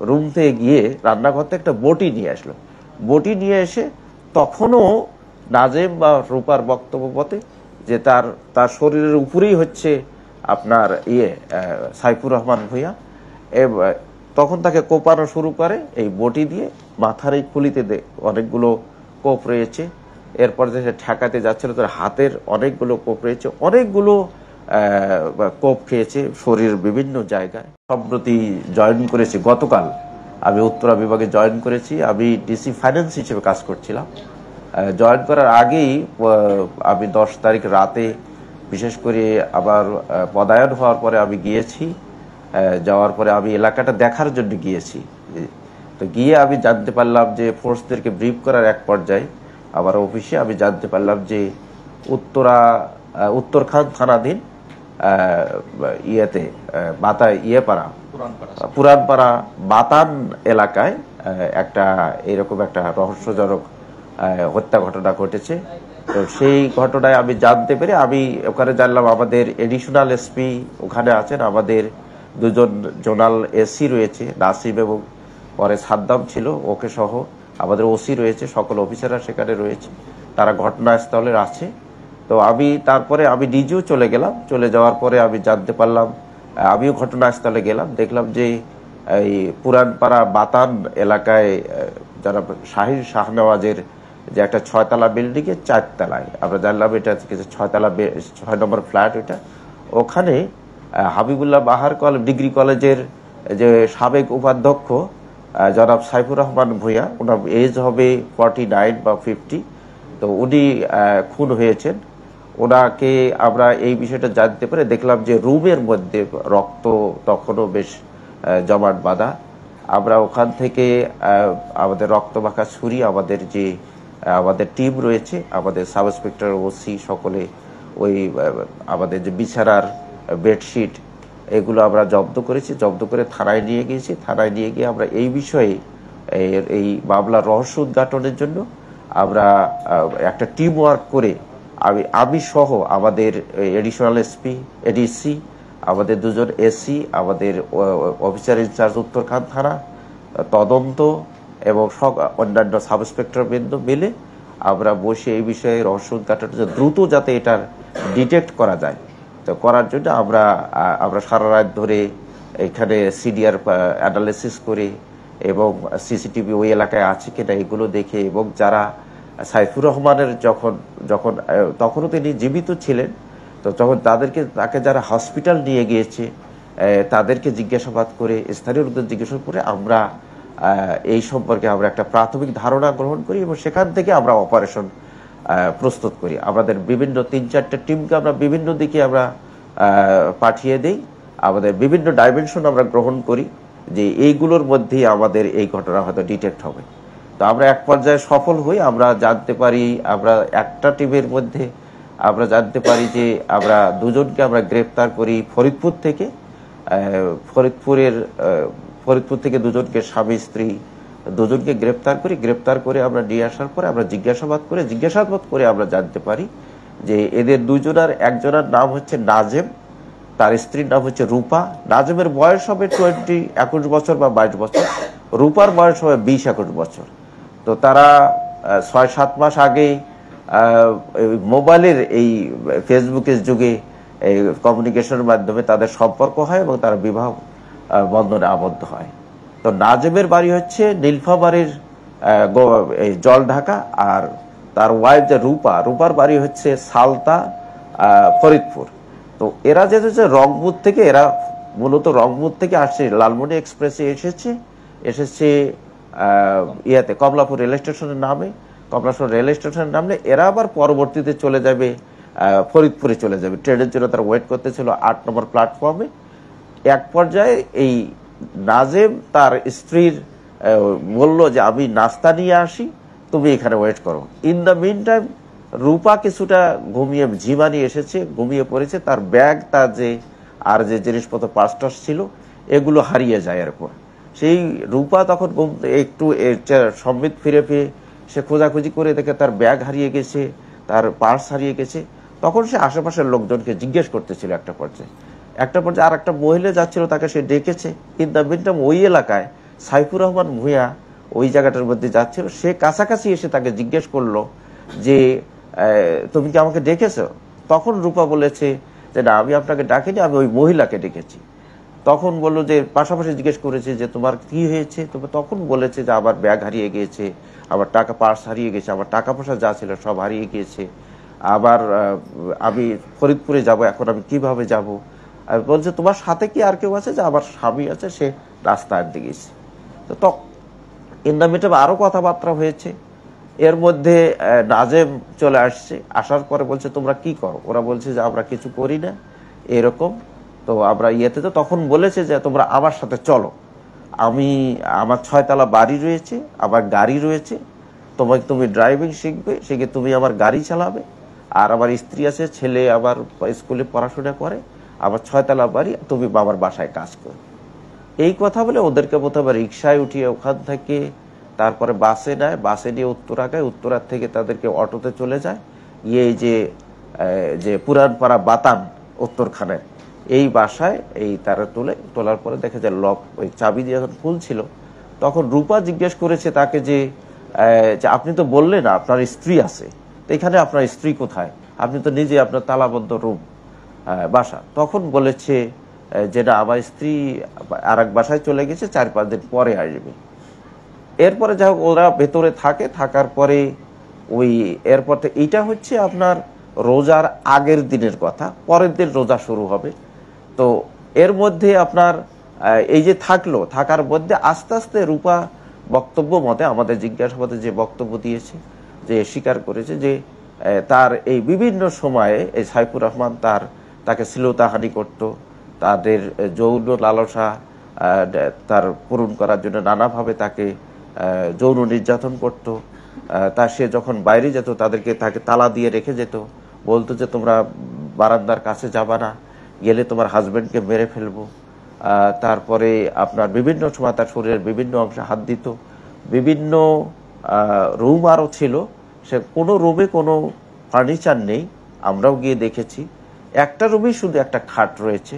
Room থেকে গিয়ে রান্নাঘর থেকে একটা বটি নিয়ে আসলো। বটি নিয়ে এসে তখনও নাজেম বা রূপার বক্তব্য মতে যে তার শরীরের উপরেই হচ্ছে আপনার সাইফুর রহমান ভূঁইয়া, তখন তাকে কোপানো শুরু করে এই বটি দিয়ে। মাথার এই খুলিতে অনেকগুলো কোপ রয়েছে। এরপর যে ঠেকাতে যাচ্ছিল তার হাতের অনেকগুলো কোপ রয়েছে, অনেকগুলো কোপ খেয়েছে শরীরের বিভিন্ন জায়গায়। সম্প্রতি জয়েন করেছি, গতকাল আমি উত্তরা বিভাগে জয়েন করেছি। আমি ডিসি ফাইন্যান্স হিসেবে কাজ করছিলাম। জয়েন করার আগেই আমি 10 তারিখ রাতে, বিশেষ করে আবার পদায়ন হওয়ার পরে আমি গিয়েছি। যাওয়ার পরে আমি এলাকাটা দেখার জন্য গিয়েছি। তো গিয়ে আমি জানতে পারলাম যে ফোর্সদেরকে ব্রিফ করার এক পর্যায়ে আমার অফিসে আমি জানতে পারলাম যে উত্তরখান থানাধীন পুরানপাড়া বাতান এলাকায় এরকম একটা রহস্যজনক হত্যা ঘটনা ঘটেছে। তো সেই ঘটনায় আমি জানতে পেরে আমি ওখানে জানলাম আমাদের এডিশনাল এসপি ওখানে আছেন, আমাদের 2জন জোনাল এসি রয়েছে, নাসিম এবং পরে সাদ্দাম ছিল ওকে সহ, আমাদের ওসি রয়েছে, সকল অফিসাররা সেখানে রয়েছে, তারা ঘটনাস্থলে আছে। তো তারপরে আমি নিজেও চলে গেলাম। চলে যাওয়ার পরে আমি জানতে পারলাম, আমিও ঘটনাস্থলে গেলাম, দেখলাম যে এই পুরানপাড়া বাতান এলাকায় যারা শাহির শাহনওয়াজের যে একটা 6তলা বিল্ডিং এর 4 তলায়, আমরা জানলাম এটা 6 নম্বর ফ্ল্যাট, এটা ওখানে হাবিবুল্লাহ বাহার ডিগ্রি কলেজের যে সাবেক উপাধ্যক্ষ জনাব সাইফুর রহমান ভূঁইয়া, ওনার এজ হবে 49 বা 50। তো উনি খুন হয়েছেন। ওনাকে আমরা এই বিষয়টা জানতে পেরে দেখলাম যে রুমের মধ্যে রক্ত তখনও বেশ জমাট বাঁধা। আমরা ওখান থেকে আমাদের রক্তমাখা ছুরি, আমাদের টিম রয়েছে, আমাদের সাব ইন্সপেক্টর, ওসি সকলে ওই আমাদের যে বিছানার বেডশিট এগুলো আমরা জব্দ করেছি, জব্দ করে থানায় নিয়ে গিয়েছি। থানায় নিয়ে গিয়ে আমরা এই বিষয়ে এই মামলার রহস্য উদ্ঘাটনের জন্য আমরা একটা টিম ওয়ার্ক করে আমি সহ আমাদের এডিশনাল এসপি, এডিসি, আমাদের 2জন এসি, আমাদের অফিসার ইনচার্জ উত্তরখান থানা, তদন্ত এবং অন্যান্য সাব ইন্সপেক্টর বৃন্দ মিলে আমরা বসে এই বিষয়ে রহস্য উদ্ঘাটনের দ্রুত যাতে এটার ডিটেক্ট করা যায়, তো করার জন্য আমরা সারা রাত ধরে এখানে সিডিআর অ্যানালিসিস করে এবং সিসিটিভি ওই এলাকায় আছে কিনা এগুলো দেখে, এবং যারা সাইফুর রহমানের তখনও তিনি জীবিত ছিলেন, তো যখন তাকে যারা হসপিটাল নিয়ে গিয়েছে তাদেরকে জিজ্ঞাসাবাদ করে, স্থানীয় লোকদের জিজ্ঞাসাবাদ করে আমরা এই সম্পর্কে আমরা একটা প্রাথমিক ধারণা গ্রহণ করি এবং সেখান থেকে আমরা অপারেশন প্রস্তুত করি। আমাদের বিভিন্ন 3-4টা টিমকে আমরা বিভিন্ন দিকে আমরা পাঠিয়ে দেই, আমাদের বিভিন্ন ডাইমেনশন আমরা গ্রহণ করি যে এইগুলোর মধ্যেই আমাদের এই ঘটনা হয়তো ডিটেক্ট হবে। তো আমরা এক পর্যায়ে সফল হই। আমরা জানতে পারি, আমরা একটা টিমের মধ্যে আমরা জানতে পারি যে আমরা 2জনকে আমরা গ্রেপ্তার করি ফরিদপুর থেকে। ফরিদপুর থেকে 2জনকে, স্বামী স্ত্রী 2জনকে গ্রেপ্তার করে আমরা নিয়ে আসার পরে আমরা জিজ্ঞাসাবাদ করে আমরা জানতে পারি যে এদের 2জনের একজনের নাম হচ্ছে নাজেম, তার স্ত্রীর নাম হচ্ছে রূপা। নাজেমের বয়স হবে 21 বছর বা 22 বছর, রূপার বয়স হবে 20-21 বছর। তো তারা 6-7 মাস আগে মোবাইলের এই ফেসবুকের যুগে এই কমিউনিকেশনের মাধ্যমে তাদের সম্পর্ক হয় এবং তারা বিবাহ বন্ধনে আবদ্ধ হয়। তো নাজেমের বাড়ি হচ্ছে নীলফামারীর জলঢাকা, আর তার ওয়াইফ যে রূপার বাড়ি হচ্ছে সালতা, ফরিদপুর। তো এরা যেতে রংপুর থেকে, এরা মূলত রংপুর থেকে আসছে, লালমনি এক্সপ্রেসে এসেছে কমলাপুর রেল স্টেশনের নামে এরা আবার পরবর্তীতে চলে যাবে ফরিদপুরে চলে যাবে। ট্রেনের জন্য তারা ওয়েট করতেছিল 8 নম্বর প্ল্যাটফর্মে। এক পর্যায়ে এই নাজেম তার স্ত্রীর বলল যে আমি নাস্তা নিয়ে আসি, তুমি এখানে ওয়েট করো। ইন দ্য মিন টাইম রূপা কিছুটা ঘুমিয়ে পড়েছে, তার ব্যাগ, তার যে জিনিসপত্র পার্স ছিল এগুলো হারিয়ে যায়। এরপর সেই রূপা তখন একটু সম্বিত ফিরে পেয়ে সে খোঁজাখুঁজি করে দেখে তার ব্যাগ হারিয়ে গেছে, তার পার্স হারিয়ে গেছে। তখন সে আশেপাশের লোকজনকে জিজ্ঞেস করতেছিল। একটা পর্যায়ে আর একটা মহিলা যাচ্ছিল, তাকে সে ডেকেছে। ইন দ্য মিন টাইম ওই এলাকায় সাইফুর রহমান ভূঁইয়া ওই জায়গাটার মধ্যে যাচ্ছিল, সে কাছাকাছি এসে তাকে জিজ্ঞেস করলো যে তুমি কি আমাকে ডেকেছো? তখন রূপা বলেছে যে না, আমি আপনাকে ডাকিনি, আমি ওই মহিলাকে ডেকেছি। তখন বললো যে পাশাপাশি জিজ্ঞেস করেছে যে তোমার কি হয়েছে, তখন বলেছে যে আমার ব্যাগ হারিয়ে গিয়েছে, আমার টাকা পার্স হারিয়ে গেছে, আমার টাকা পয়সা যা ছিল সব হারিয়ে গিয়েছে, আবার আমি ফরিদপুরে যাব, এখন আমি কিভাবে যাব? বলছে তোমার সাথে কি আর কেউ আছে? যে আমার স্বামী আছে, সে রাস্তা আনতে গেছে। তো ইন্দামিটে আরো কথাবার্তা হয়েছে। এর মধ্যে নাজেম চলে আসছে, আসার পরে বলছে তোমরা কি করো? ওরা বলছে যে আমরা কিছু করি না এরকম। তো আমরা ইয়েতে তো তখন বলেছে যে তোমরা আমার সাথে চলো, আমার 6 তলা বাড়ি রয়েছে, আমার গাড়ি রয়েছে, তুমি ড্রাইভিং শিখবে, শিখে তুমি আমার গাড়ি চালাবে, আর আমার স্ত্রী আছে, ছেলে আবার স্কুলে পড়াশোনা করে, আমার 6 তলা বাড়ি, তুমি বাবার বাসায় কাজ করো। এই কথা বলে ওদেরকে প্রথমে রিক্সায় উঠিয়ে ওখান থেকে তারপরে বাসে নেয়, বাসে নিয়ে উত্তরাগায়, উত্তরার থেকে তাদেরকে অটোতে চলে যায়, এই যে পুরানপাড়া বাতান উত্তরখানের এই বাসায় তারা তোলার পরে দেখে যে লক, ওই চাবি দিয়ে যখন খুলছিল, তখন রূপা জিজ্ঞেস করেছে তাকে যে আপনি তো বললেন আপনার স্ত্রী আছে, তো এখানে আপনার স্ত্রী কোথায়? আপনি তো নিজে আপনার তালাবদ্ধ রুম বাসা। তখন বলেছে যে না, আমার স্ত্রী আর এক বাসায় চলে গেছে, 4-5 দিন পরে আসবে। এরপরে যাই হোক ওরা ভেতরে থাকার পরে এরপর এইটা হচ্ছে আপনার রোজার আগের দিনের কথা, পরের দিন রোজা শুরু হবে। তো এর মধ্যে আপনার এই যে থাকার মধ্যে আস্তে আস্তে রূপা বক্তব্য মতে, আমাদের জিজ্ঞাসাবাদে যে বক্তব্য দিয়েছে, যে স্বীকার করেছে যে তার এই বিভিন্ন সময়ে এই সাইফুর রহমান তাকে শ্লীলতাহানি করত, তাদের যৌন লালসা তার পূরণ করার জন্য নানাভাবে তাকে যৌন নির্যাতন করত। সে যখন বাইরে যেত তাকে তালা দিয়ে রেখে যেত, বলতো যে তোমরা বারান্দার কাছে যাবা না, গেলে তোমার হাজবেন্ডকে মেরে ফেলবো। তারপরে আপনার বিভিন্ন সময় তার শরীরের বিভিন্ন অংশে হাত দিত। বিভিন্ন রুম আরও ছিল, সে কোনো রুমে কোনো ফার্নিচার নেই, আমরাও গিয়ে দেখেছি। একটা রুমেই শুধু একটা খাট রয়েছে,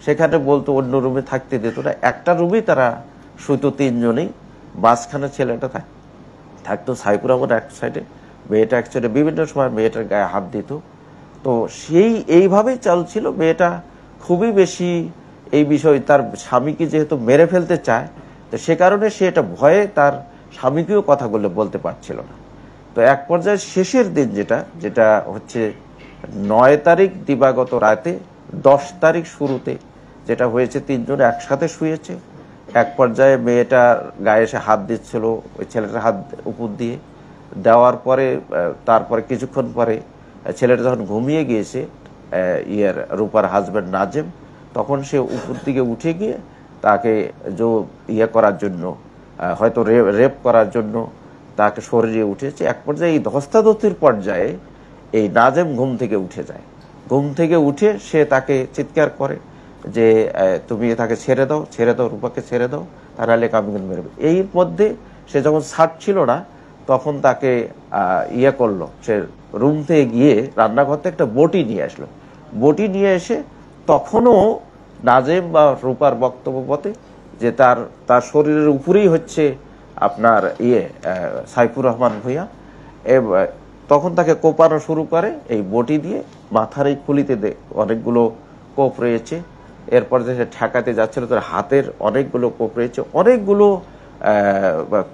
সেখানে বলতো অন্য রুমে থাকতে দিত না, একটা রুমেই তারা শুধু 3 জনেই, মাঝখানে ছেলেটা থাকতো সাইফুর রহমান এক সাইডে, মেয়েটা এক সাইডে। বিভিন্ন সময় মেয়েটার গায়ে হাত দিত। তো এইভাবেই চলছিল। মেয়েটা খুবই বেশি এই বিষয়, তার স্বামীকে যেহেতু মেরে ফেলতে চায়, তো সে কারণে সে এটা ভয়ে তার স্বামীকেও কথাগুলো বলতে পারছিল না। তো এক পর্যায়ে শেষের দিন যেটা হচ্ছে 9 তারিখ দিবাগত রাতে, 10 তারিখ শুরুতে যেটা হয়েছে, 3 জন একসাথে শুয়েছে। এক পর্যায়ে মেয়েটার গায়ে এসে হাত দিচ্ছিল, ওই ছেলেটার হাত উপর দিয়ে দেওয়ার পরে, তারপরে কিছুক্ষণ পরে ছেলেটা যখন ঘুমিয়ে গিয়েছে, রূপার হাজব্যান্ড নাজেম, তখন সে উপর দিকে উঠে গিয়ে তাকে করার জন্য, হয়তো রেপ করার জন্য তাকে শরীরে উঠেছে। এক পর্যায়ে এই ধস্তাধস্তির পর্যায়ে এই নাজেম ঘুম থেকে উঠে যায়। ঘুম থেকে উঠে সে তাকে চিৎকার করে যে তুমি তাকে ছেড়ে দাও, রূপাকে ছেড়ে দাও, তাহলে আমি মেরবে। এই মধ্যে সে যখন ছাড়ছিল না, তখন তাকে করলো, সে রুম থেকে গিয়ে রান্নাঘর থেকে একটা বটি নিয়ে আসলো। বটি নিয়ে এসে তখনও নাজেম বা রূপার বক্তব্য মতে যে তার শরীরের উপরেই হচ্ছে আপনার সাইফুর রহমান ভূঁইয়া, তখন তাকে কোপানো শুরু করে এই বটি দিয়ে। মাথার এই খুলিতে অনেকগুলো কোপ রয়েছে। এরপর যে সে ঠেকাতে যাচ্ছিল, তার হাতের অনেকগুলো কোপ রয়েছে, অনেকগুলো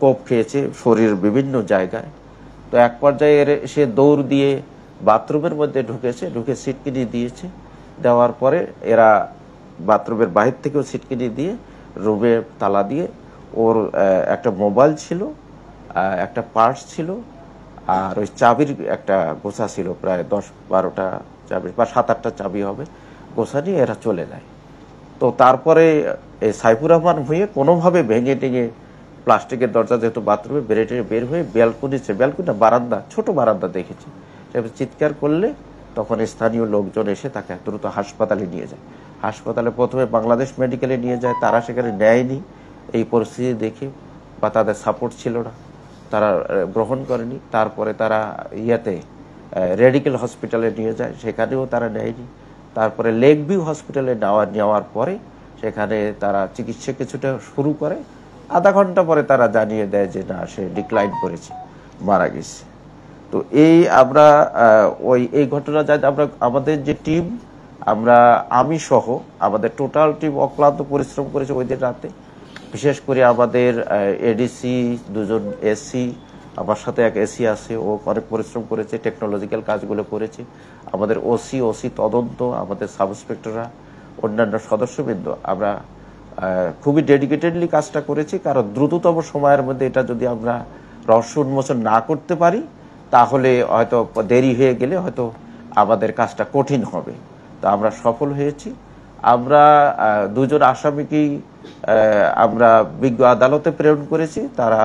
কোপ খেয়েছে শরীরের বিভিন্ন জায়গায়। তো এক পর্যায়ে সে দৌড় দিয়ে বাথরুমের মধ্যে ঢুকে সিটকিনি দিয়েছে। দেওয়ার পরে এরা বাথরুমের বাহির থেকেও সিটকিনি দিয়ে রুমে তালা দিয়ে, ওর একটা মোবাইল ছিল, একটা পার্স ছিল, আর ওই চাবির একটা গোছা ছিল, প্রায় 10-12টা চাবি বা 7-8টা চাবি হবে, গোছা নিয়ে এরা চলে যায়। তো তারপরে সাইফুর রহমান ভূঁইয়া কোনোভাবে ভেঙে টেঙে প্লাস্টিকের দরজা, যেহেতু বাথরুমে বের হয়ে ব্যালকনি না বারান্দা, ছোট বারান্দা দেখেছি, চিৎকার করলে তখন স্থানীয় লোকজন এসে তাকে দ্রুত হাসপাতালে নিয়ে যায়। হাসপাতালে প্রথমে বাংলাদেশ মেডিকেলে নিয়ে যায়, তারা সেখানে নেয়নি এই পরিস্থিতি দেখে, বা তাদের সাপোর্ট ছিল না, তারা গ্রহণ করেনি। তারপরে তারা রেডিকেল হসপিটালে নিয়ে যায়, সেখানেও তারা নেয়নি। তারপরে লেক ভিউ হসপিটালে নেওয়ার পরে সেখানে তারা চিকিৎসা কিছুটা শুরু করে। আধা ঘন্টা পরে তারা জানিয়ে দেয় যে না, সে ডিক্লাইন করেছে, মারা গেছে। তো আমরা এই ঘটনা আমরা আমাদের যে টিম, আমি সহ আমাদের টোটাল টিম অক্লান্ত পরিশ্রম করেছে ওই দিন রাতে। বিশেষ করে আমাদের এডিসি, 2জন এসি, আমার সাথে এক এসি আছে, ও অনেক পরিশ্রম করেছে, টেকনোলজিক্যাল কাজগুলো করেছে। আমাদের ওসি তদন্ত, আমাদের সাব ইন্সপেক্টররা, অন্যান্য সদস্যবৃন্দ, আমরা খুবই ডেডিকেটেডলি কাজটা করেছি। কারণ দ্রুততম সময়ের মধ্যে এটা যদি আমরা রহস্য উন্মোচন না করতে পারি, তাহলে হয়তো দেরি হয়ে গেলে হয়তো আমাদের কাজটা কঠিন হবে। তো আমরা সফল হয়েছি। আমরা 2জন আসামিকেই আমরা বিজ্ঞ আদালতে প্রেরণ করেছি। তারা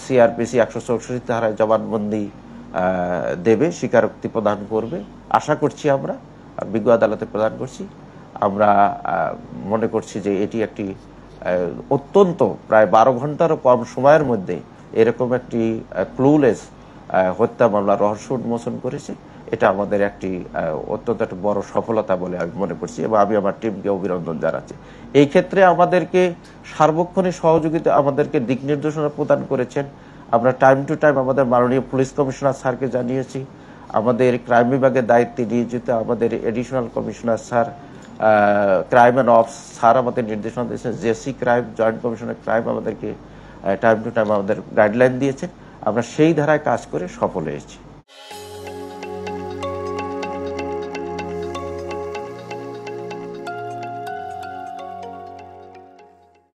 সিআরপিসি 164 ধারায় জবানবন্দি দেবে, স্বীকারোক্তি প্রদান করবে আশা করছি। আমরা বিজ্ঞ আদালতে প্রদান করছি। আমরা মনে করছি যে এটি একটি অত্যন্ত প্রায় 12 ঘন্টারও কম সময়ের মধ্যে এরকম একটি ক্লুলেস হত্যা মামলা রহস্য উন্মোচন করেছে। এটা আমাদের একটি অত্যন্ত একটা বড় সফলতা বলে আমি মনে করছি, এবং আমি আমার টিমকে অভিনন্দন জানাচ্ছি। এই ক্ষেত্রে আমাদেরকে সার্বক্ষণিক সহযোগিতা, আমাদেরকে দিক নির্দেশনা প্রদান করেছেন। আমরা টাইম টু টাইম আমাদের মাননীয় পুলিশ কমিশনার স্যারকে জানিয়েছি। আমাদের ক্রাইম বিভাগের দায়িত্বে নিয়োজিত আমাদের additional commissioner sir, crime and ops sir আমাদের নির্দেশনা দিয়েছেন। JC crime, joint commissioner crime আমাদেরকে টাইম টু টাইম আমাদের গাইডলাইন দিয়েছেন। আমরা সেই ধারায় কাজ করে সফল হয়েছি।